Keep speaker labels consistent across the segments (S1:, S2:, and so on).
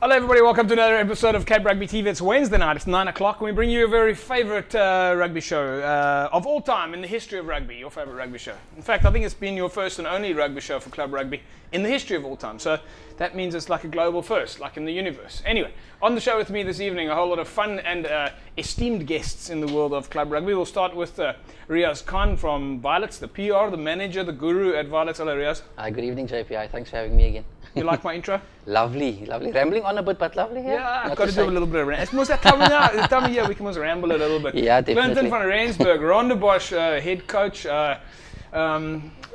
S1: Hello everybody, welcome to another episode of Cape Rugby TV. It's Wednesday night, it's 9 o'clock, and we bring you a very favourite rugby show of all time in the history of rugby, your favourite rugby show. In fact, I think it's been your first and only rugby show for Club Rugby in the history of all time, so that means it's like a global first, like in the universe. Anyway, on the show with me this evening, a whole lot of fun and esteemed guests in the world of Club Rugby. We'll start with Riaz Kahn from Violets, the PR, the manager, the guru at Violets. Hello Riaz.
S2: Hi, good evening JPI, thanks for having me again.
S1: You like my intro?
S2: Lovely, lovely. Rambling on a bit, but lovely.
S1: Yeah, I've got to do a little bit of rambling. It's most that time of year we can almost ramble a little bit.
S2: Yeah, definitely.
S1: Clint from Rensberg, Rondebosch, head coach,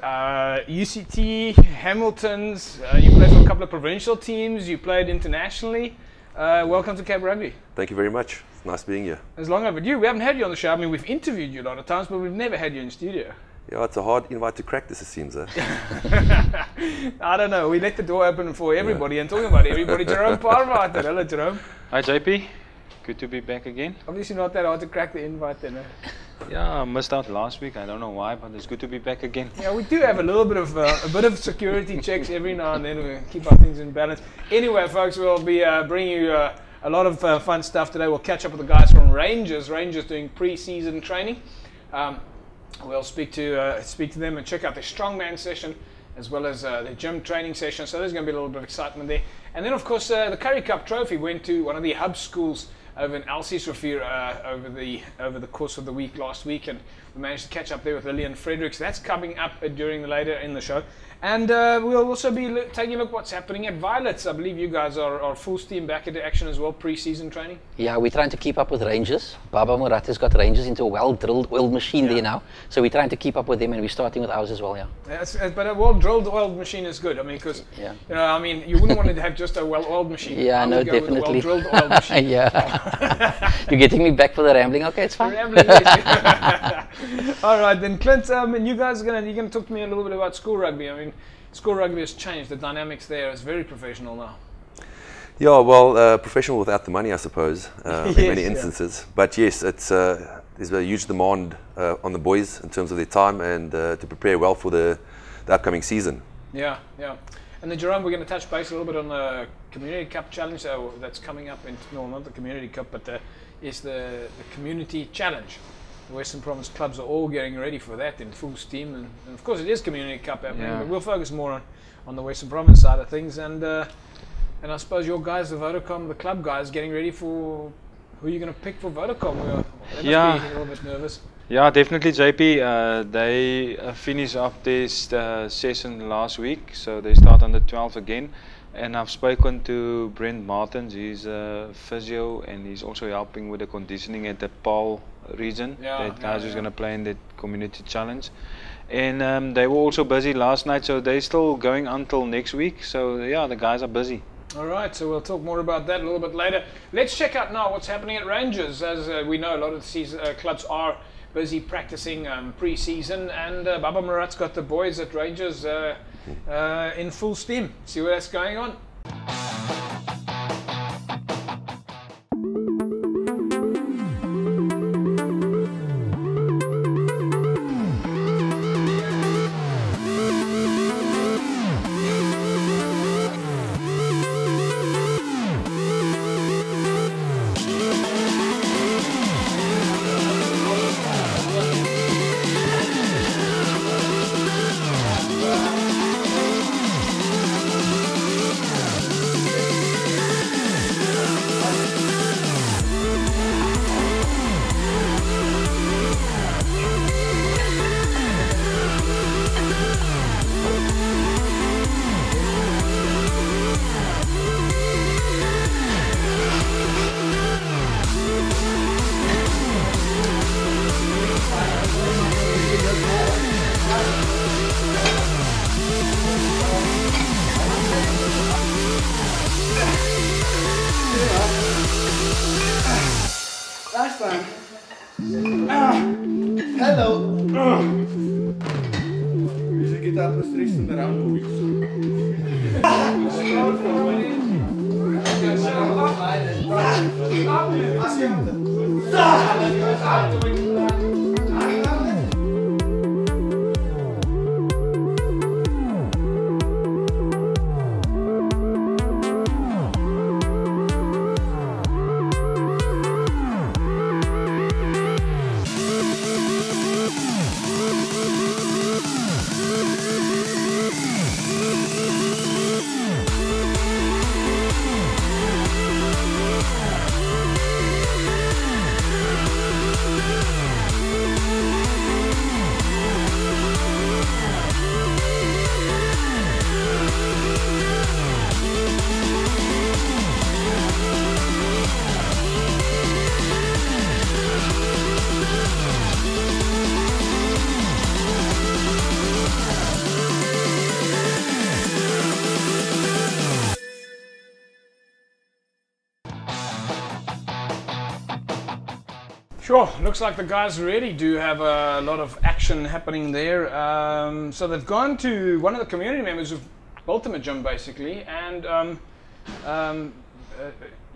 S1: UCT, Hamilton's. You played for a couple of provincial teams. You played internationally. Welcome to Cape Rugby.
S3: Thank you very much. It's nice being here.
S1: It's long overdue. We haven't had you on the show. I mean, we've interviewed you a lot of times, but we've never had you in studio.
S3: Yeah, it's a hard invite to crack this, it seems.
S1: I don't know. We let the door open for everybody, and talking about everybody, Jerome Parvater. Hello, Jerome.
S4: Hi, JP. Good to be back again.
S1: Obviously not that hard to crack the invite then.
S4: Yeah, I missed out last week. I don't know why, but it's good to be back again.
S1: Yeah, we do have a little bit of security checks every now and then. We keep our things in balance. Anyway, folks, we'll be bringing you a lot of fun stuff today. We'll catch up with the guys from Rangers. Rangers doing pre-season training. We'll speak to them and check out their strongman session as well as the gym training session. So there's going to be a little bit of excitement there. And then, of course, the Currie Cup trophy went to one of the hub schools over in Alciesrivier over the course of the week last week, and we managed to catch up there with Lillian Fredericks. That's coming up during later in the show. And we'll also be taking a look at what's happening at Violets. I believe you guys are full steam back into action as well, pre-season training.
S2: Yeah, we're trying to keep up with Rangers. Baba Murat has got Rangers into a well-drilled, oiled machine there now. So we're trying to keep up with them, and we're starting with ours as well, yeah.
S1: But a well-drilled, oiled machine is good. I mean, because, you wouldn't want to have just a well-oiled machine.
S2: Yeah, no, definitely.
S1: With a well-drilled, oiled machine.
S2: Yeah. You're getting me back for the rambling. Okay, it's fine.
S1: Rambling, all right, then, Clint, and you guys you're going to talk to me a little bit about school rugby. I mean, school rugby has changed. The dynamics there is very professional now.
S3: Yeah, well, professional without the money, I suppose, in many instances. Yeah. But yes, there's a huge demand on the boys in terms of their time and to prepare well for the upcoming season.
S1: Yeah, yeah. And then, Jerome, we're going to touch base a little bit on the Community Cup Challenge that's coming up. No, not the Community Cup, but it's the Community Challenge. The Western Province clubs are all getting ready for that in full steam, and of course it is Community Cup happening, but we'll focus more on the Western Province side of things, and I suppose your guys, the Vodacom, the club guys, getting ready for who you're going to pick for Vodacom. They must be a little bit nervous.
S4: Yeah, definitely, JP. They finished up this session last week, so they start on the 12th again. And I've spoken to Brent Martins. He's a physio, and he's also helping with the conditioning at the Paul region. That guys who's going to play in the community challenge. And they were also busy last night, so they're still going until next week. So yeah, the guys are busy.
S1: All right, so we'll talk more about that a little bit later. Let's check out now what's happening at Rangers. As we know, a lot of the clubs are busy practicing pre-season, and Baba Murat's got the boys at Rangers in full steam. See where that's going on.
S5: That's fine. Hello. Wieso geht da was Stress in der Raum?
S1: Sure, looks like the guys really do have a lot of action happening there. So they've gone to one of the community members who've built them a gym basically, and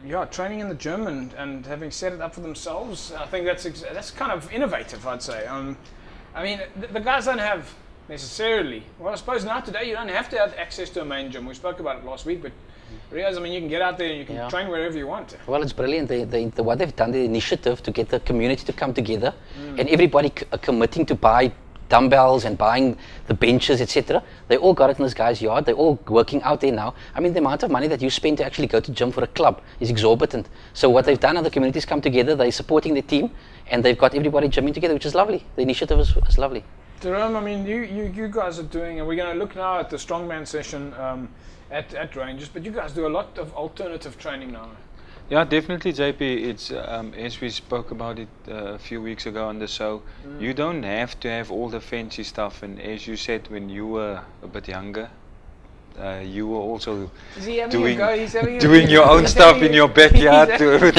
S1: yeah, training in the gym and having set it up for themselves. I think that's kind of innovative, I'd say. I mean, the guys don't have necessarily. Well, I suppose now today you don't have to have access to a main gym. We spoke about it last week, but Riaz, I mean, you can get out there and you can train wherever you want.
S2: Well, it's brilliant. What they've done, the initiative to get the community to come together and everybody committing to buy dumbbells and buying the benches, etc. They all got it in this guy's yard. They're all working out there now. I mean, the amount of money that you spend to actually go to gym for a club is exorbitant. So what they've done, the communities come together, they're supporting the team, and they've got everybody gymming together, which is lovely. The initiative is lovely.
S1: Jerome, I mean, you guys are doing, and we're going to look now at the strongman session at Rangers, but you guys do a lot of alternative training now.
S4: Yeah, definitely, JP. It's as we spoke about it a few weeks ago on the show. You don't have to have all the fancy stuff, and as you said, when you were a bit younger, you were also doing your own stuff in your backyard with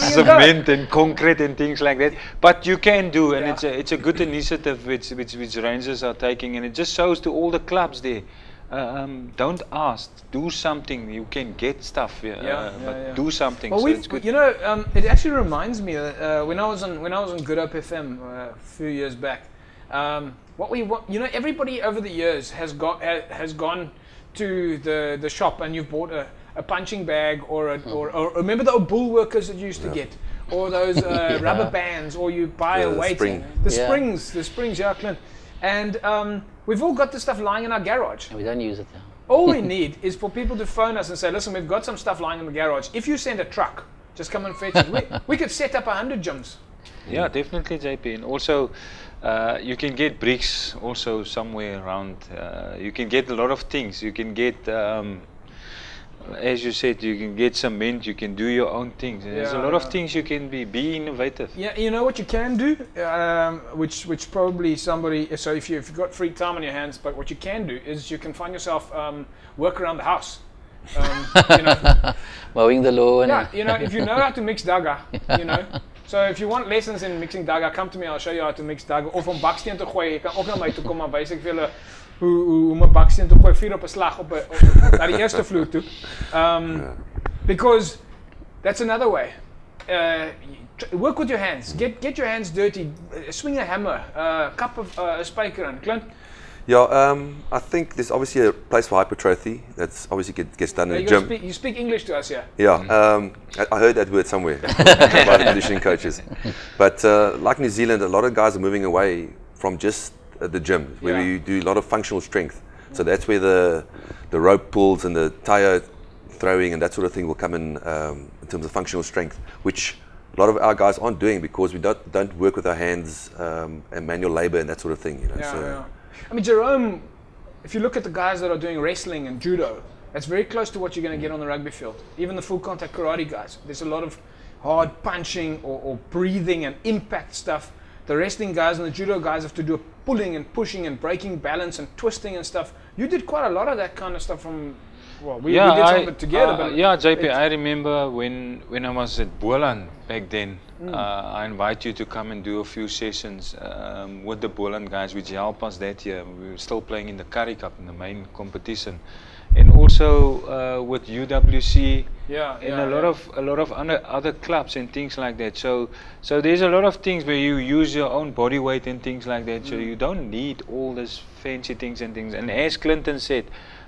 S4: cement and concrete and things like that. But you can do, and it's a good initiative which Rangers are taking, and it just shows to all the clubs there. Don't ask, do something. You can get stuff, but do something.
S1: Well,
S4: so it's good.
S1: You know, it actually reminds me when I was on Good Hope FM a few years back. You know, everybody over the years has gone to the shop and you've bought a punching bag or remember the old bull workers that you used to get, or those rubber bands, or you buy a weight. The springs, yeah, Clint. And we've all got this stuff lying in our garage.
S2: And we don't use it.
S1: All we need is for people to phone us and say, listen, we've got some stuff lying in the garage. If you send a truck, just come and fetch it. We could set up 100 gyms.
S4: Yeah, definitely, JP. And also, you can get bricks also somewhere around. You can get a lot of things. You can get, as you said, you can get cement. You can do your own things. There's a lot of things you can be innovative.
S1: Yeah, you know what you can do, which probably somebody. So if you've got free time on your hands, but what you can do is you can find yourself work around the house. You know,
S2: mowing the lawn.
S1: Yeah, you know, if you know how to mix daga, you know. So if you want lessons in mixing daga, come to me. I'll show you how to mix daga. Of om baksteen te gooi, jy kan ook na my toe kom en wys ek vir julle hoe om 'n baksteen te gooi, 4 op 'n slag op na die eerste vloer toe. Because that's another way. Work with your hands. Get your hands dirty. Swing a hammer. Cup of a spiker and Clint.
S3: Yeah, I think there's obviously a place for hypertrophy. That's obviously gets done in the gym.
S1: You speak English to us here.
S3: Yeah, I heard that word somewhere by the conditioning coaches. But like New Zealand, a lot of guys are moving away from just the gym, where you do a lot of functional strength. So that's where the rope pulls and the tire throwing and that sort of thing will come in terms of functional strength, which a lot of our guys aren't doing because we don't work with our hands and manual labor and that sort of thing. You know,
S1: I mean, Jerome, if you look at the guys that are doing wrestling and judo, that's very close to what you're going to get on the rugby field. Even the full contact karate guys, there's a lot of hard punching or breathing and impact stuff. The wrestling guys and the judo guys have to do pulling and pushing and breaking balance and twisting and stuff. You did quite a lot of that kind of stuff from, well, we did some of it together. But
S4: yeah, JP, I remember when I was at Boland back then, I invite you to come and do a few sessions with the Boland guys, which helped us that year. We were still playing in the Currie Cup, in the main competition. And also with UWC and a lot of other clubs and things like that. So there's a lot of things where you use your own body weight and things like that. So you don't need all this fancy things and things. And as Clinton said,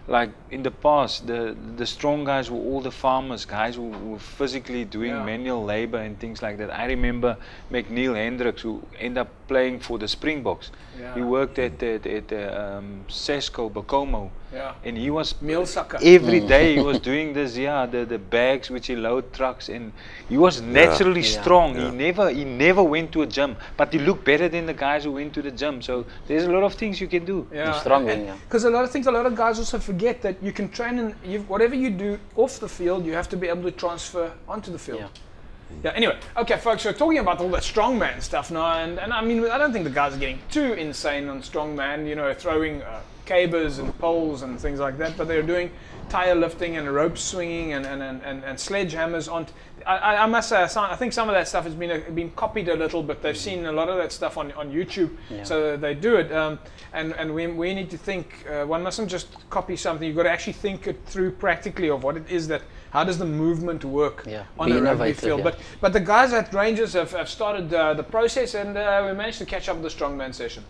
S4: like in the past, the strong guys were all the farmers, guys who were physically doing manual labor and things like that. I remember McNeil Hendricks, who ended up playing for the Springboks. He worked at Sesco, Bacomo, and he was every day he was doing this, the bags which he load trucks, and he was naturally strong. He never went to a gym, but he looked better than the guys who went to the gym. So there's a lot of things you can do.
S1: Because a lot of guys also forget that you can train, and whatever you do off the field, you have to be able to transfer onto the field. Yeah, anyway, okay, folks, so talking about all that strongman stuff now, and I mean, I don't think the guys are getting too insane on strongman, you know, throwing cabers and poles and things like that, but they're doing tire lifting and rope swinging and sledgehammers on. I must say, I think some of that stuff has been copied a little, but they've seen a lot of that stuff on YouTube, so they do it. And we need to think, one mustn't just copy something, you've got to actually think it through practically of what it is that, how does the movement work on a rugby field. But the guys at Rangers have started the process, and we managed to catch up with the strongman session.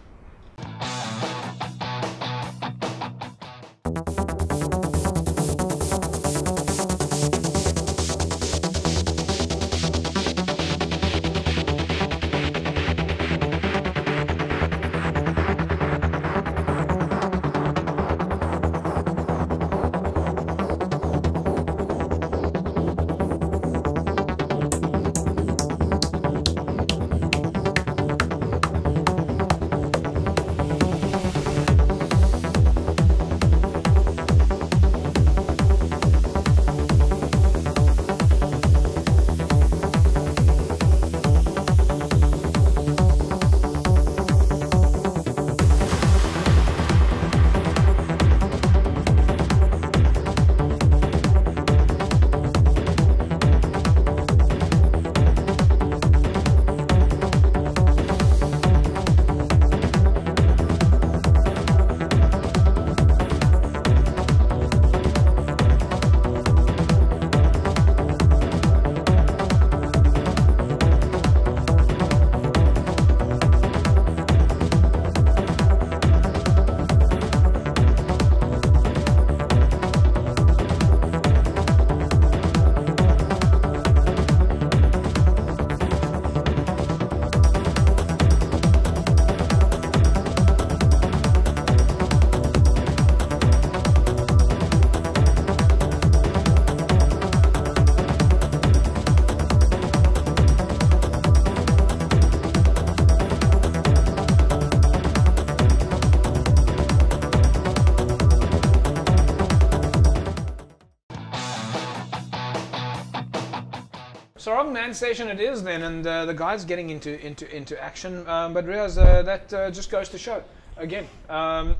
S1: Strongman session it is then, and the guys getting into action. But Riaz, that just goes to show again,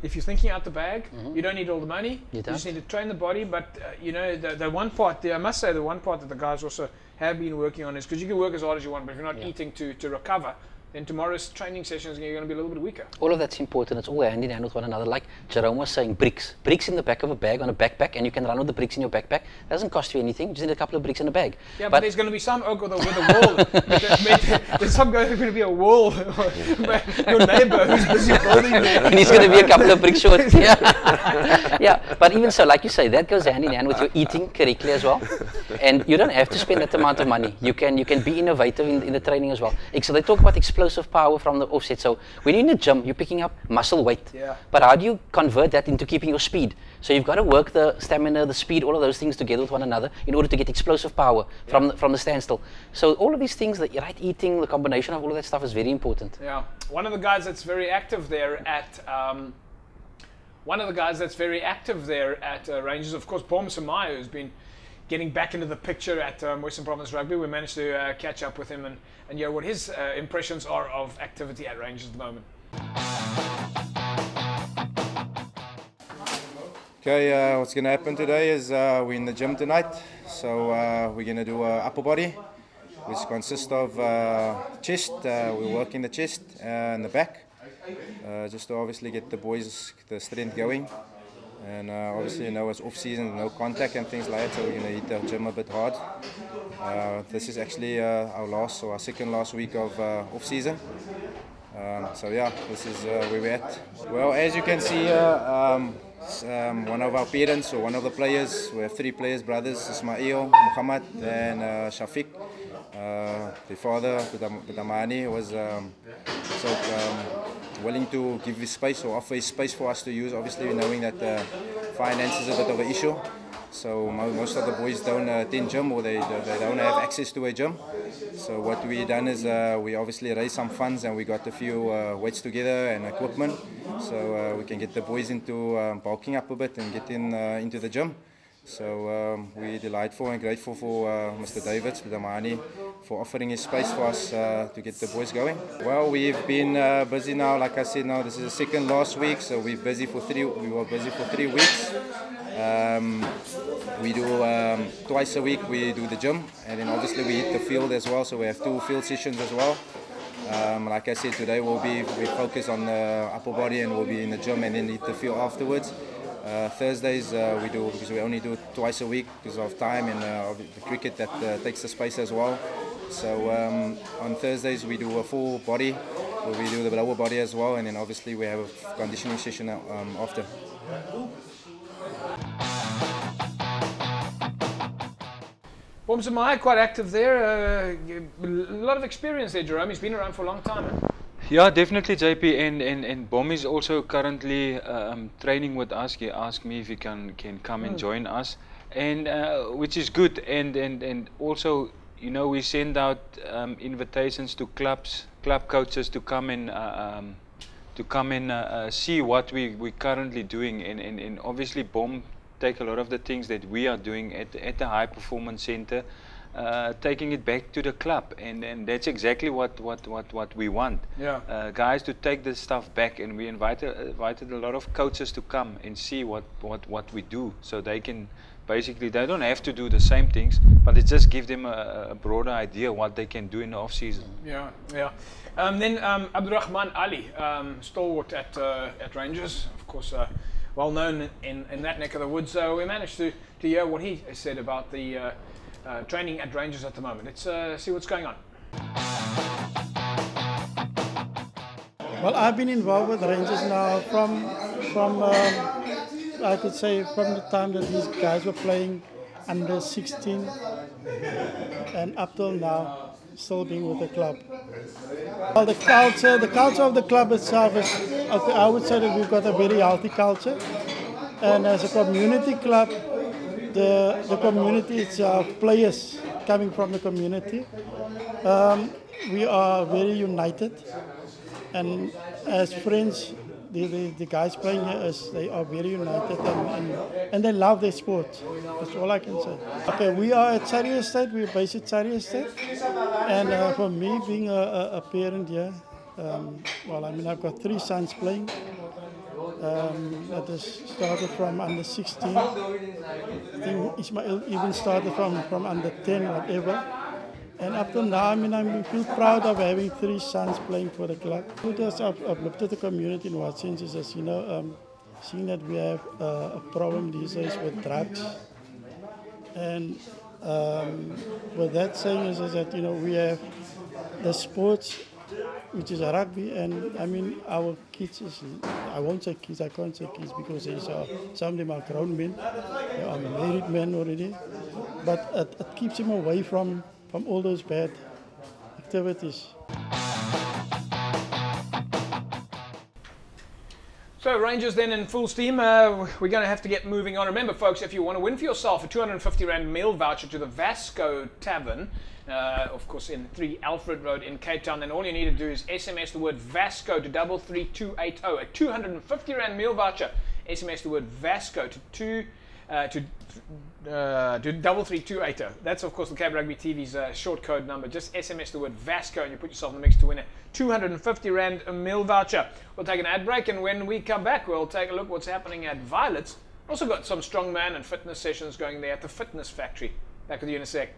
S1: if you're thinking out the bag, you don't need all the money. You just need to train the body. But you know, the one part, I must say, the one part that the guys also have been working on is, because you can work as hard as you want, but if you're not eating to recover, then tomorrow's training sessions are going to be a little bit weaker.
S2: All of that's important. It's all hand in hand with one another. Like Jerome was saying, bricks. Bricks in the back of a bag on a backpack, and you can run with the bricks in your backpack. It doesn't cost you anything. You just need a couple of bricks in a bag.
S1: Yeah, but there's going to be some oak with a wall. There's some going to be a wall. Your neighbor who's busy building there.
S2: And he's going to be a couple of bricks short. Yeah, but even so, like you say, that goes hand in hand with your eating correctly as well. And you don't have to spend that amount of money. You can be innovative in the training as well. So they talk about explosive power from the offset. So when you're in the gym, you're picking up muscle weight. But how do you convert that into keeping your speed? So you've got to work the stamina, the speed, all of those things together with one another in order to get explosive power from the standstill. So all of these things, the right eating, the combination of all of that stuff is very important.
S1: Yeah, one of the guys that's very active there at Rangers, of course, Paul Samaya, who's been getting back into the picture at Western Province Rugby. We managed to catch up with him and hear what his impressions are of activity at Rangers at the moment.
S6: Okay, what's going to happen today is we're in the gym tonight. So we're going to do upper body, which consists of chest. We're working the chest and the back, just to obviously get the boys the strength going. And obviously, you know, it's off season, no contact and things like that, so we're going to hit the gym a bit hard. This is actually our second last week of off season. So yeah, this is where we're at. Well, as you can see, one of our parents, or one of the players, we have 3 players, brothers, Ismail, Muhammad and Shafiq. The father, Budamani, was willing to give his space or offer his space for us to use, obviously knowing that finance is a bit of an issue. So most of the boys don't attend gym, or they don't have access to a gym. So what we done is we obviously raised some funds, and we got a few weights together and equipment, so we can get the boys into bulking up a bit and get into the gym. So we're delightful and grateful for Mr. Davids, Budamani, for offering his space for us to get the boys going. Well, we've been busy now. Like I said, now this is the second last week, so we were busy for 3 weeks. We do twice a week. We do the gym, and then obviously we hit the field as well. So we have 2 field sessions as well. Like I said, today we focus on the upper body, and we'll be in the gym and then hit the field afterwards. Thursdays we do, because we only do it twice a week because of time and the cricket that takes the space as well. So on Thursdays we do a full body, where we do the lower body as well, and then obviously we have a conditioning session after.
S1: Bombs and Maya quite active there. A lot of experience there, Jerome. He's been around for a long time. Eh?
S4: Yeah, definitely, JP. And Bom is also currently training with us. He asked me if he can come and join us, and which is good. And also, you know, we send out invitations to club coaches to come and see what we're currently doing. And obviously, Bom take a lot of the things that we are doing at the high performance center, taking it back to the club, and that's exactly what we want.
S1: Yeah.
S4: Guys to take this stuff back, and we invited a lot of coaches to come and see what we do, so they can basically, they don't have to do the same things, but it just gives them a broader idea what they can do in the off season.
S1: Yeah, yeah. Then Abdurrahman Ali, stalwart at Rangers, of course. Well known in that neck of the woods. So we managed to hear what he said about the training at Rangers at the moment. Let's see what's going on.
S7: Well, I've been involved with Rangers now from I could say from the time that these guys were playing under 16 and up till now, still being with the club. Well, the culture of the club itself is, I would say that we've got a very healthy culture, and as a community club, the community itself, players coming from the community, we are very united, and as friends, the guys playing here, they are very united and they love their sport. That's all I can say. Okay, we are at Surrey Estate. We're based at Surrey Estate. And for me, being a parent here, well, I mean, I've got 3 sons playing. That has started from under 16. I think Ismail even started from under 10, whatever. And up to now, I mean, I feel proud of having 3 sons playing for the club. I've looked at the community in what sense is, you know, seeing that we have a problem these days with drugs. And what that saying is that, you know, we have the sports, which is rugby, and I mean, our kids, I won't say kids, I can't say kids because some of them are grown men, they are married men already, but it keeps them away from all those bad activities.
S1: So Rangers then in full steam. We're going to have to get moving on. Remember, folks, if you want to win for yourself a 250 Rand meal voucher to the Vasco Tavern, of course in 3 Alfred Road in Cape Town, then all you need to do is SMS the word Vasco to 33280. A 250 Rand meal voucher. SMS the word Vasco to 33280. That's of course the Cape Rugby TV's short code number. Just SMS the word Vasco and you put yourself in the mix to win a 250 Rand meal voucher. We'll take an ad break, and when we come back we'll take a look what's happening at Violets. Also got some strongman and fitness sessions going there at the Fitness Factory. Back with you in a sec.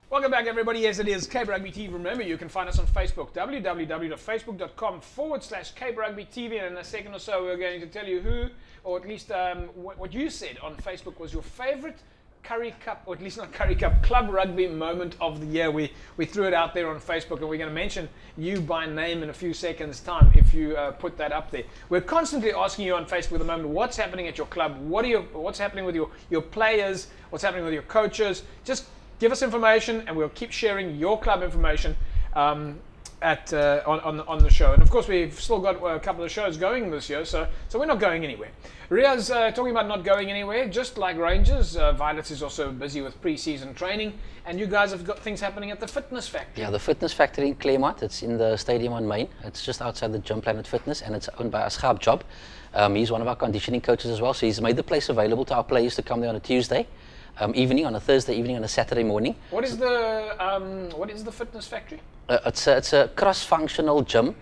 S1: Welcome back, everybody. Yes, it is Cape Rugby TV. Remember, you can find us on Facebook, www.facebook.com/Cape Rugby TV. And in a second or so, we're going to tell you who, or at least what you said on Facebook was your favorite Curry Cup, or at least not Curry Cup, Club Rugby moment of the year. We threw it out there on Facebook, and we're going to mention you by name in a few seconds' time if you put that up there. We're constantly asking you on Facebook at the moment, what's happening at your club? What's happening with your players? What's happening with your coaches? Just give us information, and we'll keep sharing your club information on the show. And of course, we've still got a couple of shows going this year, so we're not going anywhere. Riaz, talking about not going anywhere, just like Rangers, Violets is also busy with pre-season training, and you guys have got things happening at the Fitness Factory. Yeah,
S2: the Fitness Factory in Claremont. It's in the stadium on Main. It's just outside the Gym Planet Fitness, and it's owned by Asghab Job. He's one of our conditioning coaches as well, so he's made the place available to our players to come there on a Tuesday. evening, on a Thursday evening, on a Saturday morning.
S1: What is the fitness factory?
S2: It's a cross-functional gym.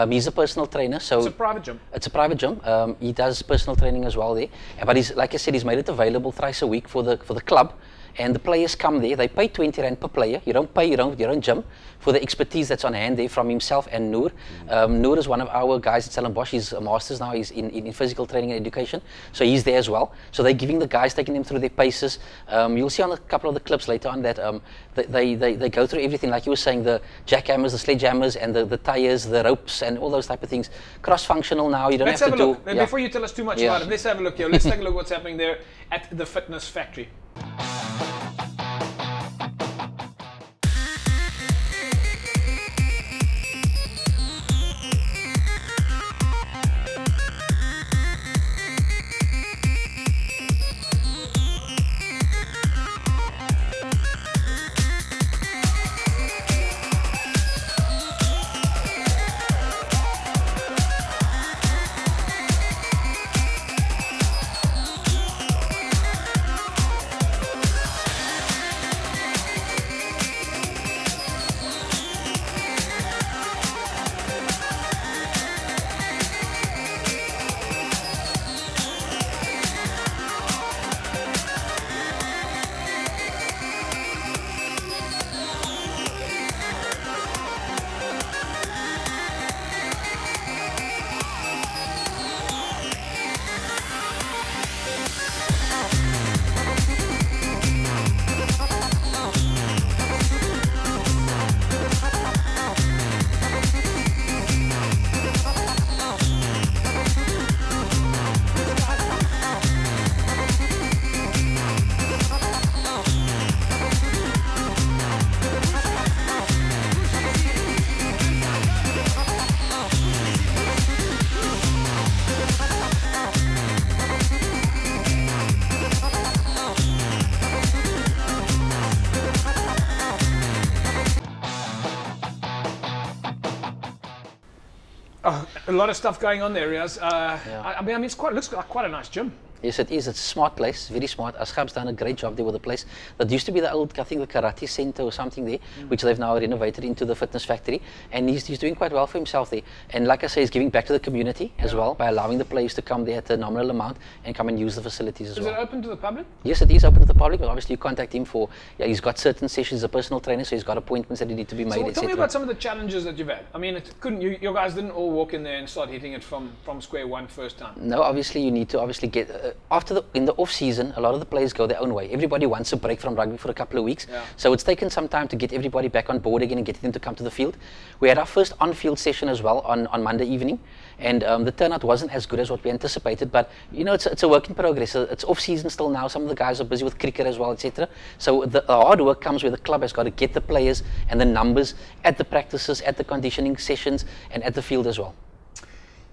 S2: He's a personal trainer, so
S1: it's a private gym.
S2: It's a private gym. He does personal training as well there. But he's, like I said, he's made it available thrice a week for the club. And the players come there. They pay 20 Rand per player. You don't pay your own gym for the expertise that's on hand there from himself and Noor. Noor is one of our guys at Stellenbosch. He's a master's now. He's in physical training and education. So he's there as well. So they're giving the guys, taking them through their paces. You'll see on a couple of the clips later on that they go through everything, like you were saying, the jackhammers, the sledgehammers, and the tires, the ropes, and all those type of things. Cross-functional now. You don't
S1: Let's
S2: have to do.
S1: Look. Before you tell us too much about it, let's have a look here. Let's take a look what's happening there at the fitness factory. Oh, a lot of stuff going on there, Riaz. I mean, it looks like quite a nice gym.
S2: Yes, it is. It's a smart place, very smart. Ashab's done a great job there with the place. That used to be the old, I think, the karate center or something there, which they've now renovated into the fitness factory. And he's doing quite well for himself there. And like I say, he's giving back to the community as well by allowing the players to come there at a nominal amount and come and use the facilities as well.
S1: Is it open to the public?
S2: Yes, it is open to the public, but obviously you contact him for, he's got certain sessions, he's a personal trainer, so he's got appointments that need to be made,
S1: So tell me
S2: etc.
S1: about some of the challenges that you've had. I mean, your guys didn't all walk in there and start hitting it from square one first time.
S2: No, obviously you need to get, in the off season, a lot of the players go their own way. Everybody wants a break from rugby for a couple of weeks. So it's taken some time to get everybody back on board again and get them to come to the field. We had our first on-field session as well on Monday evening, and the turnout wasn't as good as what we anticipated, but you know, it's a work in progress. It's off season still now. Some of the guys are busy with cricket as well, etc. So the hard work comes where the club has got to get the players and the numbers at the practices, at the conditioning sessions, and at the field as well.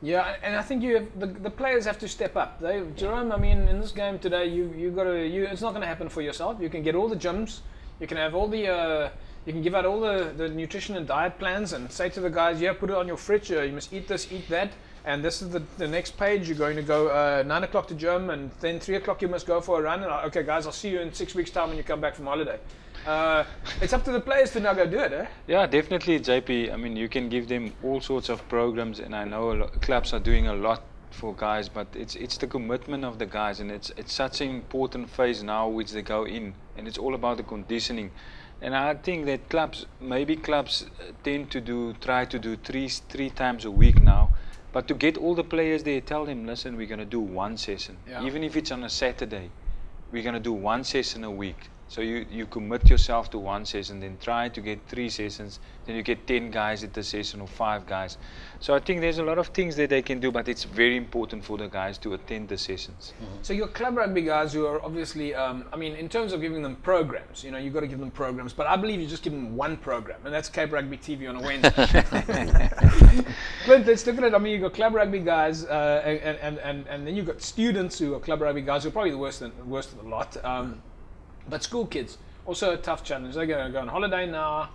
S1: Yeah, and I think the players have to step up. Jerome, I mean, in this game today, it's not going to happen for yourself. You can get all the gyms, you can have all the, you can give out all the nutrition and diet plans, and say to the guys, yeah, put it on your fridge. You must eat this, eat that, and this is the next page. You're going to go 9 o'clock to gym, and then 3 o'clock you must go for a run. And okay, guys, I'll see you in 6 weeks' time when you come back from holiday. It's up to the players to now go do it, eh? Yeah,
S4: definitely, JP. I mean, you can give them all sorts of programs, and I know clubs are doing a lot for guys, but it's the commitment of the guys, and it's such an important phase now which they go in, and it's all about the conditioning. And I think that clubs tend to try to do three times a week now. But to get all the players there, tell them, listen, we're going to do one session. Even if it's on a Saturday, we're going to do one session a week. So you commit yourself to one session, then try to get 3 sessions, then you get 10 guys at the session or 5 guys. So I think there's a lot of things that they can do, but it's very important for the guys to attend the sessions.
S1: So your club rugby guys who are obviously, I mean, in terms of giving them programs, you know, you've got to give them programs, but I believe you just give them one program, and that's Cape Rugby TV on a Wednesday. Clint, let's look at it. I mean, you've got club rugby guys, and then you've got students who are club rugby guys who are probably the worst of the lot. But school kids, also a tough challenge. They're going to go on holiday now.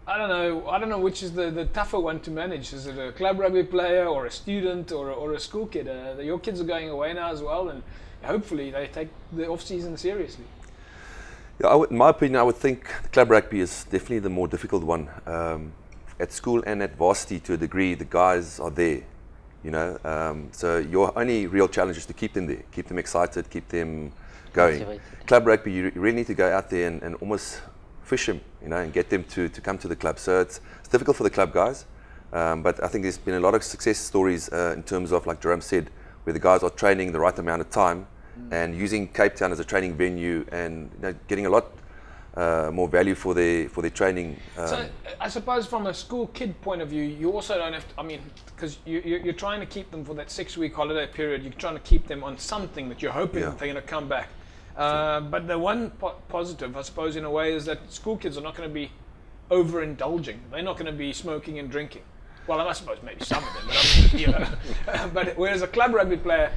S1: I don't know which is the tougher one to manage. Is it a club rugby player or a student or a school kid? Your kids are going away now as well, and hopefully they take the off season seriously.
S3: Yeah, in my opinion, I would think club rugby is definitely the more difficult one. At school and at varsity, to a degree, the guys are there, you know. So your only real challenge is to keep them there, keep them excited, keep them going. Club rugby, you really need to go out there and almost fish them, you know, and get them to come to the club. So it's difficult for the club guys, but I think there's been a lot of success stories in terms of, like Jerome said, where the guys are training the right amount of time and using Cape Town as a training venue, and you know, getting a lot more value for their training.
S1: So I suppose from a school kid point of view, you also don't have to, I mean, because you're trying to keep them for that 6-week holiday period, you're trying to keep them on something that you're hoping that they're going to come back. But the one positive, I suppose, in a way, is that school kids are not going to be overindulging. They're not going to be smoking and drinking. Well, I suppose maybe some of them, but, I mean, you know. But whereas a club rugby player,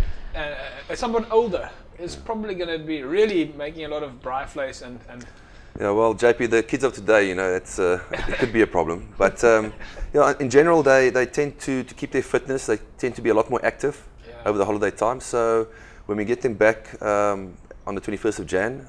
S1: someone older, is probably going to be really making a lot of braaivleis and
S3: yeah, well, JP, the kids of today, you know, it's it could be a problem. But you know, in general, they tend to keep their fitness. They tend to be a lot more active over the holiday time. So when we get them back on the 21st of Jan,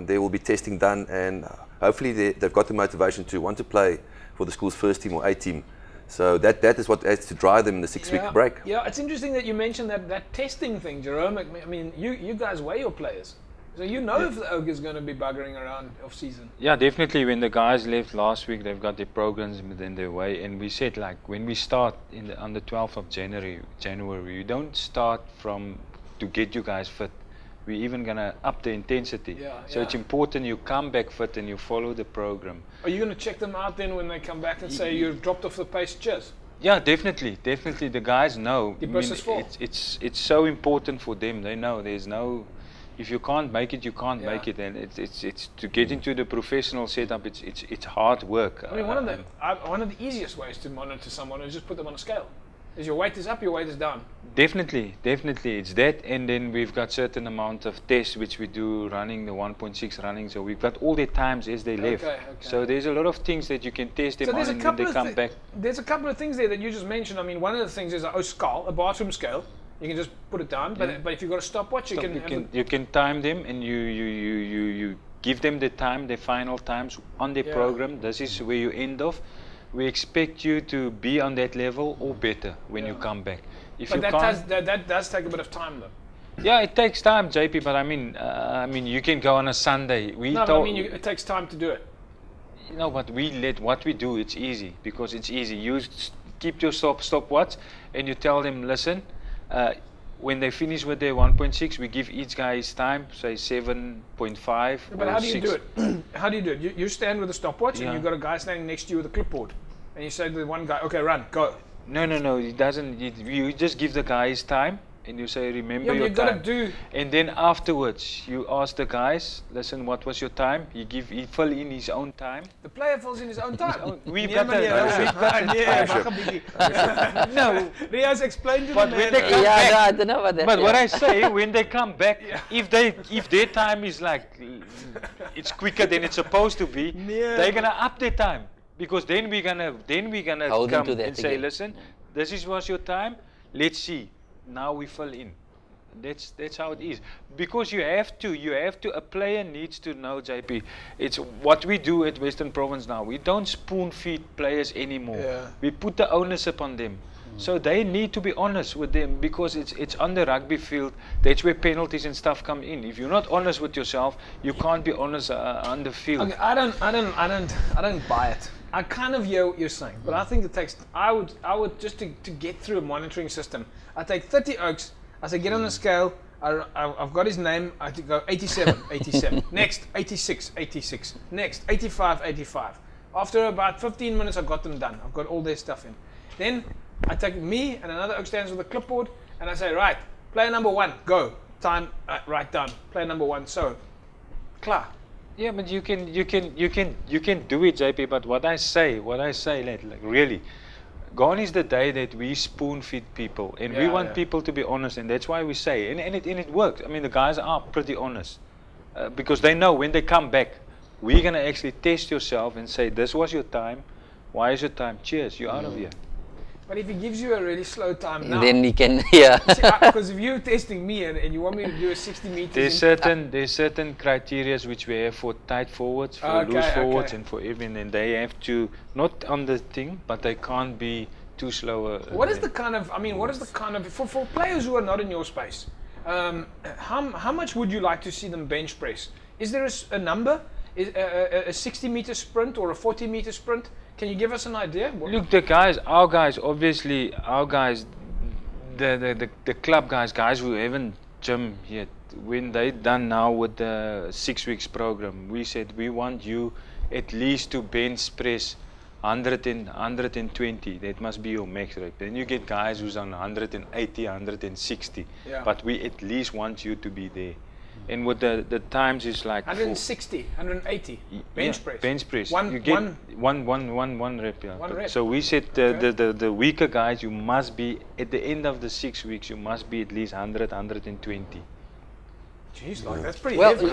S3: there will be testing done, and hopefully they've got the motivation to want to play for the school's first team or A team. So that is what has to drive them in the 6-week break.
S1: Yeah, it's interesting that you mentioned that testing thing, Jerome. I mean, you guys weigh your players. So you know if the Oak is going to be buggering around off season.
S4: Yeah, definitely. When the guys left last week, they've got their programs within their way, and we said, like, when we start on the 12th of January, we don't start to get you guys fit. We're even gonna up the intensity. So it's important you come back fit and you follow the program.
S1: Are you going to check them out then when they come back and say you've dropped off the pace? Cheers.
S4: Yeah, definitely. The guys know.
S1: The business
S4: it's so important for them. They know there's no. If you can't make it, you can't make it, and it's to get into the professional setup. It's hard work.
S1: I mean, one of the easiest ways to monitor someone is just put them on a scale. Is your weight is up, your weight is down.
S4: Definitely, it's that, and then we've got certain amount of tests which we do running the 1.6 running. So we've got all their times as they left. So there's a lot of things that you can test them on, and when they come back.
S1: There's a couple of things there that you just mentioned. I mean, one of the things is a bathroom scale. You can just put it down, but if you've got a stopwatch, you
S4: can time them, and you give them the time, the final times on their program. This is where you end off. We expect you to be on that level or better when you come back.
S1: But that does take a bit of time, though.
S4: Yeah, it takes time, JP. But I mean, you can go on a Sunday.
S1: It takes time to do it.
S4: You know what we do. It's easy because it's easy. You keep your stopwatch, and you tell them, listen. When they finish with their 1.6, we give each guy his time, say 7.5.
S1: But how do you do it? How do you do it? You stand with a stopwatch, and you've got a guy standing next to you with a clipboard, and you say to the one guy, "Okay, run, go."
S4: No. He doesn't. You just give the guy his time, and you say, "Remember your time." And then afterwards, you ask the guys, "Listen, what was your time?" He fill in his own time.
S1: The player fills in his own time.
S4: We've got that. No,
S1: Riaz explained to
S4: but
S1: the
S4: when
S1: man.
S4: they come back,
S2: I don't know about that.
S4: But what I say, when they come back, if their time is like it's quicker than it's supposed to be, they're gonna up their time, because then we're gonna come and say, listen, this was your time. Let's see. Now we fill in. That's how it is. Because you have to. A player needs to know, JP. It's what we do at Western Province now. We don't spoon feed players anymore. We put the ownership on them. So they need to be honest with them, because it's on the rugby field. That's where penalties and stuff come in. If you're not honest with yourself, you can't be honest on the field.
S1: Okay, I don't buy it. I kind of hear what you're saying, but I think it takes. I would just to get through a monitoring system. I take 30 Oaks. I say get on the scale. I've got his name. I have to go 87, 87. Next 86, 86. Next 85, 85. After about 15 minutes, I've got them done. I've got all their stuff in. Then I take me and another Oak stands with a clipboard, and I say, right, player number 1, go. Time, write down. Player number 1, so, klar.
S4: Yeah, but you can do it, JP. But what I say, like really, gone is the day that we spoon feed people, and we want people to be honest, and that's why we say, and it works. I mean, the guys are pretty honest, because they know when they come back, we're gonna actually test yourself and say, this was your time. Why is your time? Cheers, you're out of here.
S1: But if he gives you a really slow time now,
S2: then he can, yeah.
S1: Because if you're testing me and you want me to do a 60 meters,
S4: There's certain criteria which we have for tight forwards, for loose forwards, and for everything. And they have to not on the thing, but they can't be too slow.
S1: What is the kind of? I mean, what is the kind of for players who are not in your space? How much would you like to see them bench press? Is there a number? Is a 60-meter sprint or a 40-meter sprint? Can you give us an idea?
S4: Look, our guys, obviously, the club guys who haven't gym yet, when they done now with the 6 weeks program, we said we want you at least to bench press 120. That must be your max rate. Then you get guys who's on 180, 160. Yeah. But we at least want you to be there. And with the times is like
S1: 160, 180 bench press.
S4: Bench press.
S1: One
S4: you get one rep. Yeah.
S1: One rep.
S4: So we said the weaker guys, you must be at the end of the 6 weeks. You must be at least 100, 120.
S1: Jeez, like that's pretty
S2: well,
S1: heavy.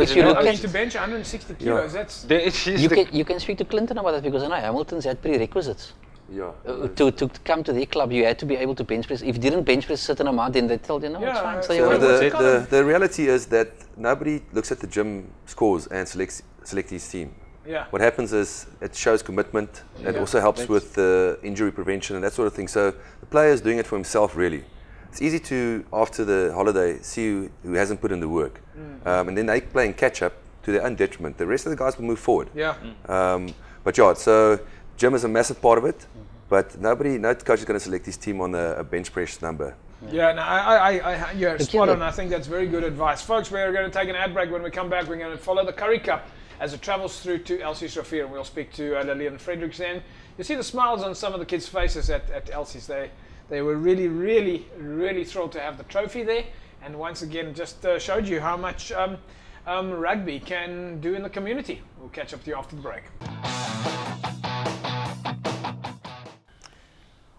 S2: If you look
S1: to bench 160 kilos, that's.
S2: You can speak to Clinton about that because I know Hamilton's had prerequisites.
S3: Yeah.
S2: To come to their club, you had to be able to bench press. If you didn't bench press a certain amount, then they told you, no, it's fine.
S3: So the reality is that nobody looks at the gym scores and select his team.
S1: Yeah.
S3: What happens is it shows commitment. It also helps with injury prevention and that sort of thing. So the player is doing it for himself, really. It's easy to, after the holiday, see who hasn't put in the work. And then they playing catch up to their own detriment. The rest of the guys will move forward.
S1: Yeah.
S3: But yeah, so gym is a massive part of it. But no coach is going to select his team on a bench press number.
S1: Yeah, no, you're spot on. I think that's very good advice. Folks, we're going to take an ad break. When we come back, we're going to follow the Curry Cup as it travels through to Elsie's Rafir, and we'll speak to Lillian Fredericks then. You see the smiles on some of the kids' faces at Elsie's. They were really, really, really thrilled to have the trophy there. And once again, just showed you how much rugby can do in the community. We'll catch up with you after the break.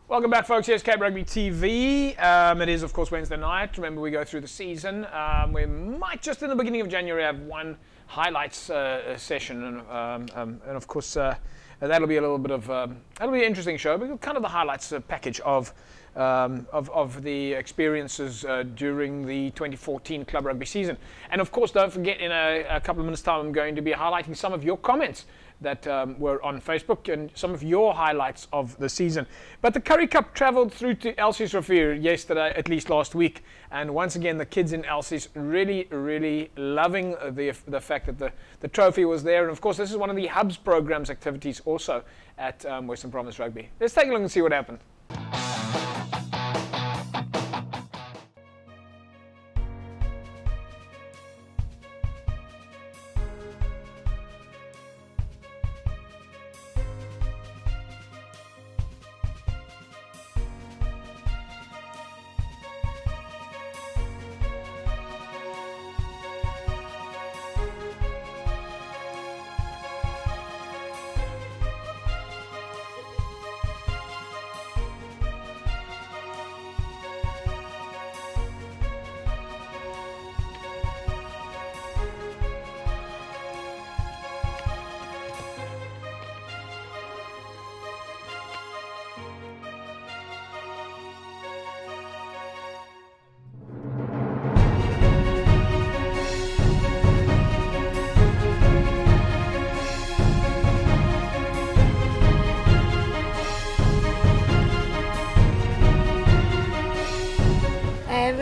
S1: Welcome back, folks. Here's Cape Rugby TV. It is, of course, Wednesday night. Remember, we go through the season. We might just in the beginning of January have one highlights session, and of course, that'll be a little bit of that'll be an interesting show. But kind of the highlights package of the experiences during the 2014 club rugby season. And of course, don't forget, in a couple of minutes' time, I'm going to be highlighting some of your comments that were on Facebook and some of your highlights of the season. But the Curry Cup travelled through to Elsie's Rafir yesterday, at least last week. And once again, the kids in Elsie's really, really loving the fact that the trophy was there. And of course, this is one of the Hubs program's activities also at Western Province Rugby. Let's take a look and see what happened.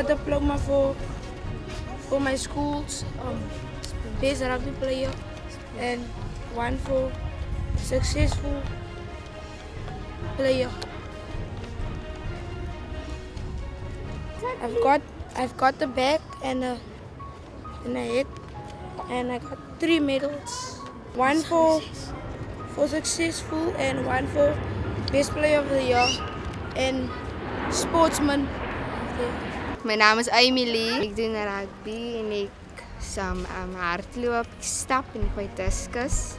S8: Diploma for my school's best rugby player, and one for successful player. I've got the bag and a head, and I got 3 medals. One for successful and one for best player of the year and sportsman of the year.
S9: My naam is Emily. Ik doe rugby en ik hardloop, stap en gooi discus.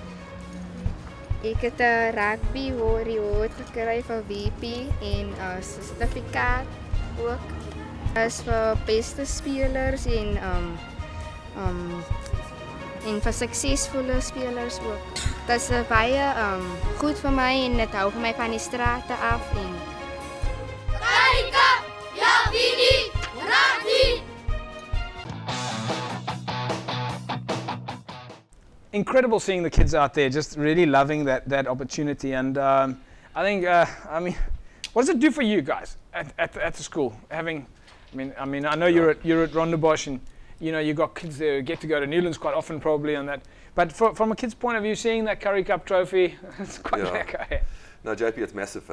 S9: Ik heb een rugby reward gekregen van VP en een certificaat ook. Dat is voor beste spelers en voor succesvolle spelers ook. Dat is baie goed voor mij en het houdt mij van die straten af. En
S1: incredible seeing the kids out there, just really loving that opportunity. And I think, I mean, what does it do for you guys at the school? Having, I mean, I know you're at Rondebosch, and you got kids there who get to go to Newlands quite often, probably, and that. But from a kid's point of view, seeing that Currie Cup trophy, it's quite lekker.
S3: No, JP, it's massive.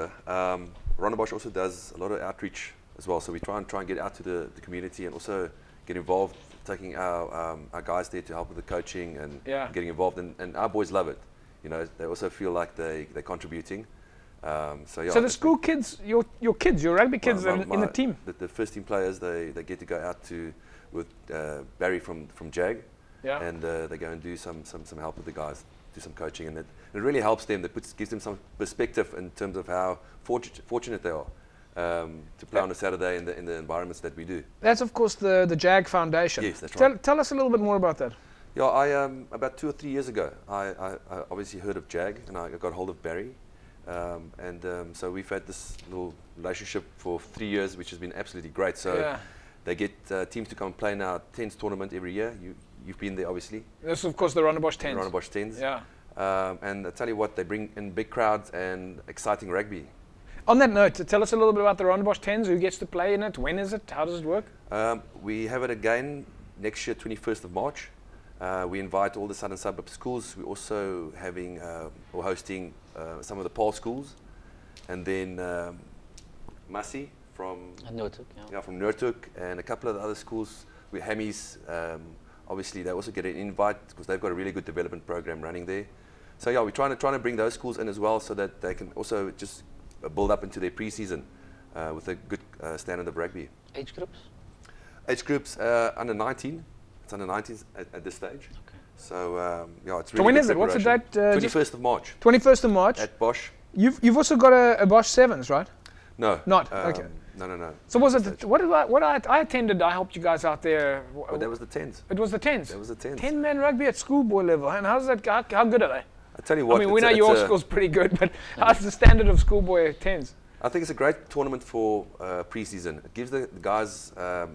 S3: Rondebosch also does a lot of outreach as well, so we try and get out to the community and also get involved, taking our guys there to help with the coaching and getting involved, and our boys love it. They also feel like they're contributing. So the school kids, your rugby kids in the team. The first team players, they get to go out with Barry from JAG, and they go and do some help with the guys, do some coaching, and it really helps them. Gives them some perspective in terms of how fortunate they are to play on a Saturday in the environments that we do. That's of course the JAG Foundation. Yes, that's right. Tell us a little bit more about that. Yeah, I about 2 or 3 years ago, I obviously heard of JAG, and I got hold of Barry. So we've had this little relationship for 3 years, which has been absolutely great. So they get teams to come and play in our 10s tournament every year. You've been there, obviously. This is, of course, the Rondebosch 10s. The Rondebosch 10s. Yeah. And I tell you what, they bring in big crowds and exciting rugby. On that note, tell us a little bit about the Rondebosch 10s. Who gets to play in it? When is it? How does it work? We have it again next year, 21st of March. We invite all the southern suburb schools. We're also having or hosting some of the Paul schools, and then Massey from Noordhoek, and a couple of the other schools. With Hammies, obviously they also get an invite because they've got a really good development program running there. So yeah, we're trying to bring those schools in as well, so that they can also just build up into their pre-season with a good standard of rugby. Age groups? Age groups under 19. It's under 19s at this stage. Okay. So yeah, it's really. So when is it? What's the date? 21st of March. 21st of March. At Bosch. You've also got a Bosch 7s, right? No. Not. Okay. No. So was it? What I attended? I helped you guys out there. Oh, that was the 10s. It was the 10s. That was the 10s. 10-man rugby at schoolboy level. And how's that? How good are they? I tell you what. I mean, we know your school's pretty good, but how's the standard of schoolboy 10s? I think it's a great tournament for pre-season. It gives the guys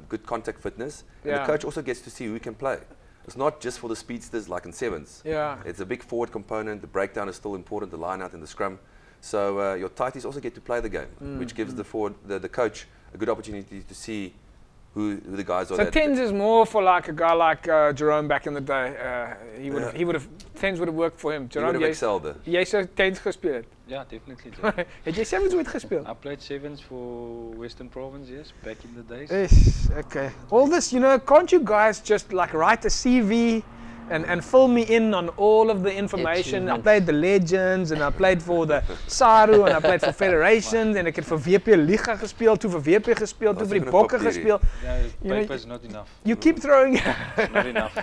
S3: good contact fitness, and the coach also gets to see who can play. It's not just for the speedsters like in 7s. Yeah. It's a big forward component. The breakdown is still important, the line out and the scrum. So your tighties also get to play the game, which gives the coach a good opportunity to see who the guys are. So 10s is more for like a guy like Jerome back in the day. He would have 10s would have worked for him. Jerome, he would have excelled. Jy sou 10s gespeeld. Yeah, definitely. Het jy 7s ooit gespeeld? I played 7s for Western Province, yes, back in the days. Yes, okay. All this, can't you guys just like write a CV and fill me in on all of the information? I played the Legends, and I played for the Saru, and I played for Federations, and ek het vir WP Liga gespeeld, toe vir WP gespeeld, toe vir die Bokke gespeeld. Yeah, paper's not enough. You keep throwing not enough.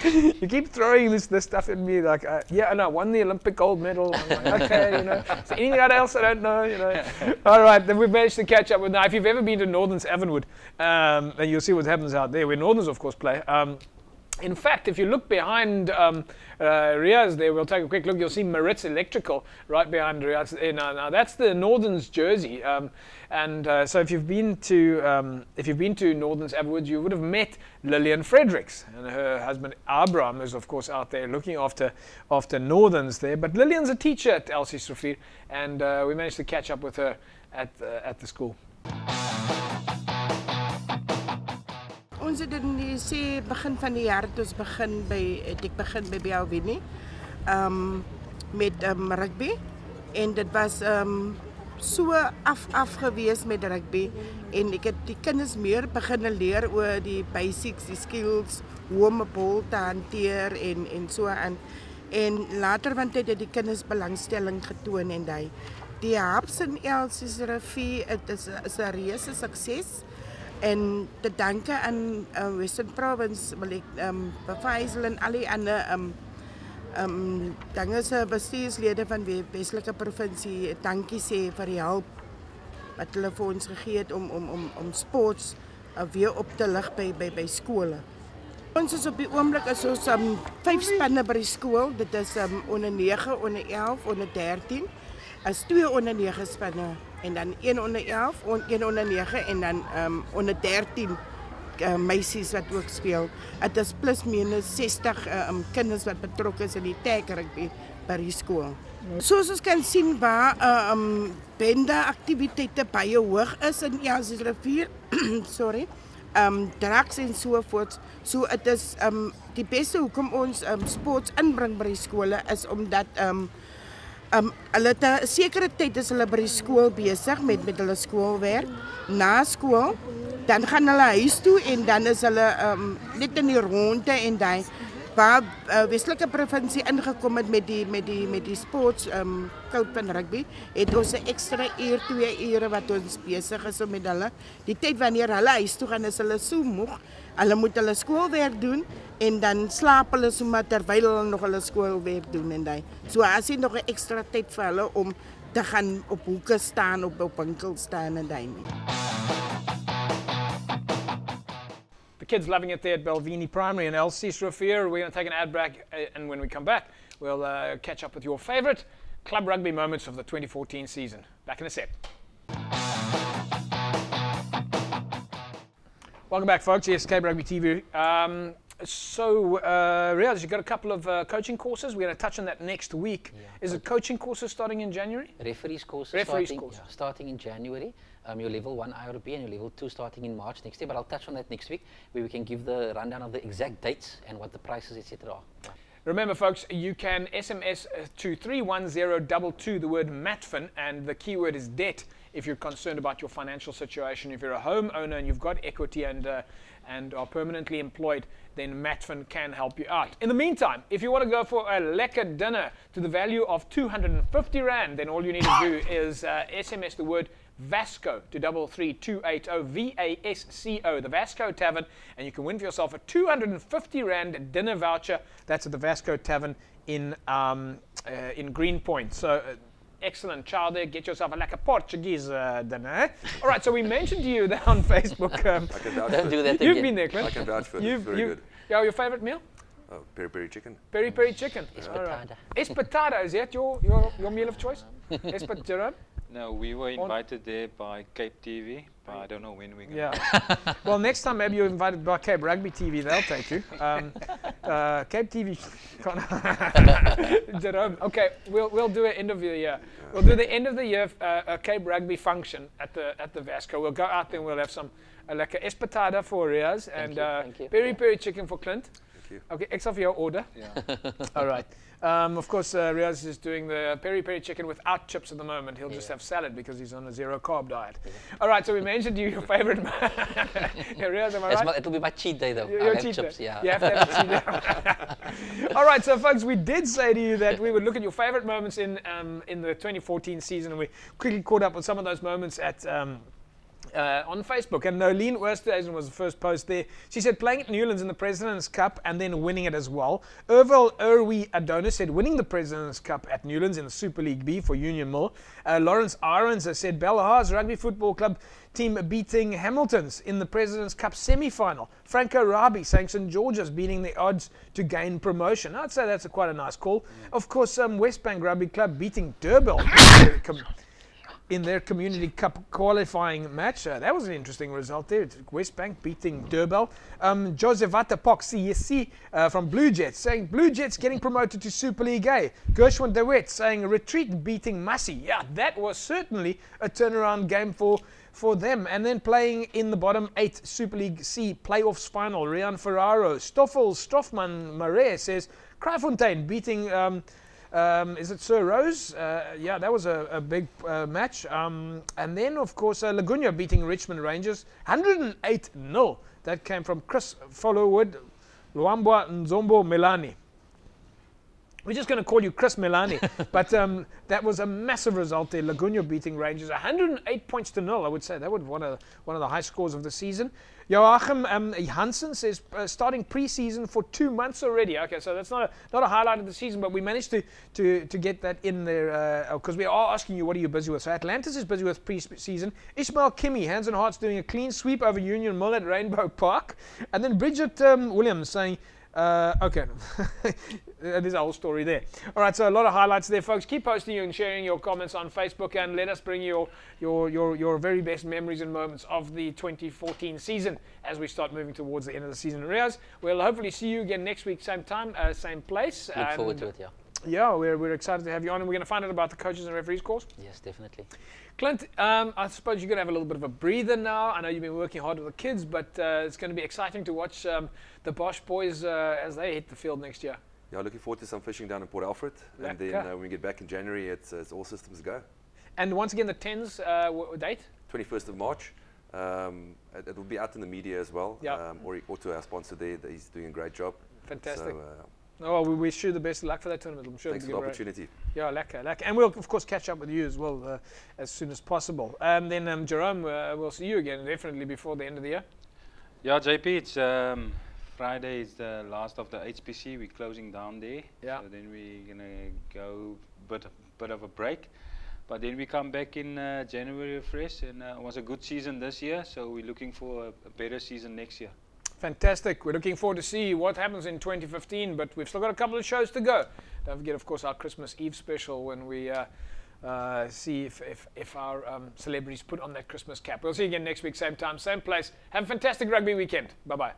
S3: You keep throwing this stuff at me like, yeah, no, I won the Olympic gold medal. I'm like, okay, So anything else I don't know, All right, then we've managed to catch up with. Now, if you've ever been to Northern's Avonwood, then you'll see what happens out there, where Northern's, of course, play. In fact, if you look behind Riaz there, we'll take a quick look, you'll see Maritz Electrical right behind Riaz. Now that's the Northern's jersey. So if you've been to Northern's Avonwood, you would have met Lillian Fredericks, and her husband Abraham is of course out there looking after Northern's there. But Lillian's a teacher at Elsie Srafir, and we managed to catch up with her at the school.
S10: Ons het in die begin van die jaar toe ons begin by Balvenie met rugby, en dit was so af gewees met rugby, en ek het die kinders meer begin leer oor die basics, die skills, hoe om 'n bal te hanteer en so aan. En later van tyd het die kinders belangstelling getoon, en die Haps in Elsie Srafir, dit is 'n reuse sukses. En te danken aan Western Province wil ek bewijzen en al die ander bestuurslede van die Westelike Provinsie dankie sê vir die hulp wat hulle vir ons gegee het om sports weer op te lig by skole. Ons is op die oomblik is ons 5 spanne by die skool. Dit is onder 9, onder 11, onder 13. As 2 onder 9 spanne, en dan 1 onder 11, 1 onder 9, en dan onder 13 meisies wat ook speel. Dit is plus minus 60 kinders wat betrokke is in die tag rugby by die skool. Soos ons kan sien waar bende aktiwiteite baie hoog is in Riaz rivier, sorry, drugs en sovoorts. So dit is die beste hoekom ons sports inbring by die skole is omdat hulle te 'n sekere tyd is hulle by die skool besig met hulle skoolwerk. Na skool, dan gaan hulle huis toe en dan is hulle net in die ronde en daai waar Weselike provinsie ingekom het met die sports koud van rugby, het ons 'n ekstra uur, 2 ure wat ons besig is met hulle. Die tyd wanneer hulle huis toe gaan, is hulle so moeg. Hulle moet hulle skoolwerk doen en dan slaap hulle sommer terwyl hulle nog hulle skoolwerk doen en daai. So as jy nog 'n ekstra tyd vir hulle om te gaan op hoeke staan, op winkels staan en daai nie.
S1: Kids loving it there at Balvenie Primary in Elsies Rivier. We're going to take an ad break, and when we come back, we'll catch up with your favorite club rugby moments of the 2014 season. Back in a sec. Welcome back, folks. Yes, Cape Rugby TV. Riaz, you've got a couple of coaching courses. We're going to touch on that next week.
S2: Yeah.
S1: Is it coaching courses starting in January?
S2: Referees courses starting in January. Your level 1 IRB and your level 2 starting in March next year. But I'll touch on that next week, where we can give the rundown of the exact dates and what the prices, etc. are.
S1: Remember, folks, you can SMS to 31022 the word MATFIN, and the keyword is debt if you're concerned about your financial situation. If you're a homeowner and you've got equity and are permanently employed, then MATFIN can help you out. In the meantime, if you want to go for a lekker dinner to the value of 250 Rand, then all you need to do is SMS the word Vasco to 33280, VASCO, the Vasco Tavern, and you can win for yourself a 250 Rand dinner voucher. That's at the Vasco Tavern in Greenpoint. So excellent child there. Get yourself a lekker Portuguese dinner. All right, so we mentioned to you there on Facebook.
S3: I can vouch
S2: Don't do that
S1: You've
S2: again.
S1: been there, Clint.
S3: I can vouch for it. It's very good.
S1: Yeah, your favorite meal?
S3: Oh, peri-peri chicken.
S1: Peri-peri chicken.
S2: Espetada.
S1: Espetada, is that your meal of choice? Jerome?
S4: No, we were invited there by Cape TV, but I don't know when we're going.
S1: Yeah. Well, next time maybe you're invited by Cape Rugby TV. They'll take you. Cape TV. Jerome. Okay, we'll do an end of the year. We'll do the end of the year Cape Rugby function at the Vasco. We'll go out there and we'll have some like a espetada for Riaz and peri-peri chicken for Clint.
S3: Thank you.
S1: Okay, extra for your order.
S4: Yeah.
S1: All right. Of course, Riaz is doing the peri-peri chicken without chips at the moment. He'll just have salad because he's on a zero-carb diet. All right, so we mentioned your favorite. Riaz, am I right?
S2: It'll be my cheat day, though.
S1: Your
S2: I'll have
S1: cheat
S2: chips,
S1: day.
S2: yeah.
S1: You have to have a cheat day. All right, so folks, we did say to you that we would look at your favorite moments in the 2014 season, and we quickly caught up with some of those moments at on Facebook. And Nolene Oosthuizen was the first post there. She said playing at Newlands in the President's Cup and then winning it as well. Erwin Adonis said winning the President's Cup at Newlands in the Super League B for Union Mill. Lawrence Irons said Belha's Rugby Football Club team beating Hamilton's in the President's Cup semi-final. Franco Rabi saying St George's beating the odds to gain promotion. I'd say that's quite a nice call. Of course, West Bank Rugby Club beating Durban in their Community Cup qualifying match. That was an interesting result there. West Bank beating Durban. Josevata Pok CSC from Blue Jets saying Blue Jets getting promoted to Super League A. Gershwin DeWitt saying Retreat beating Massey. Yeah, that was certainly a turnaround game for them. And then playing in the bottom 8 Super League C playoffs final, Rian Ferraro. Stoffel Stoffman Mare says Kraaifontein beating is it Sir Rose? Yeah, that was a big match. And then, of course, Laguna beating Richmond Rangers 108-0. That came from Chris Followwood, Luambwa Nzombo Melani. We're just going to call you Chris Melani. But that was a massive result there. Laguna beating Rangers 108 points to 0. I would say that was one of the high scores of the season. Joachim Hansen says starting pre-season for 2 months already. Okay, so that's not a highlight of the season, but we managed to get that in there because we are asking you what are you busy with. So Atlantis is busy with pre-season. Ishmael Kimmy, Hands and Hearts, doing a clean sweep over Union Mill at Rainbow Park. And then Bridget Williams saying Okay, that is our whole story there. All right, so a lot of highlights there, folks. Keep posting and sharing your comments on Facebook, and let us bring you your very best memories and moments of the 2014 season as we start moving towards the end of the season. Riaz, we'll hopefully see you again next week, same time, same place.
S2: Look forward to it, yeah.
S1: Yeah, we're excited to have you on, and we're going to find out about the coaches and referees course.
S2: Yes, definitely.
S1: Clint, I suppose you're going to have a little bit of a breather now. I know you've been working hard with the kids, but it's going to be exciting to watch the Bosch boys as they hit the field next year.
S3: Yeah, looking forward to some fishing down in Port Alfred. And then when we get back in January, it's all systems go.
S1: And once again, the 10s date?
S3: 21st of March. It will be out in the media as well.
S1: Yeah.
S3: Or to our sponsor there. He's doing a great job.
S1: Fantastic. So, we wish you the best of luck for that tournament. I'm sure.
S3: Thanks for the opportunity.
S1: Yeah, lekker. And we'll, of course, catch up with you as well as soon as possible. And then, Jerome, we'll see you again definitely before the end of the year.
S4: Yeah, JP, it's Friday is the last of the HPC. We're closing down there.
S1: Yeah.
S4: So then we're going to go bit of a break. But then we come back in January fresh. And it was a good season this year. So we're looking for a better season next year.
S1: Fantastic. We're looking forward to see what happens in 2015, but we've still got a couple of shows to go. Don't forget, of course, our Christmas Eve special when we see if our celebrities put on that Christmas cap. We'll see you again next week, same time, same place. Have a fantastic rugby weekend. Bye-bye.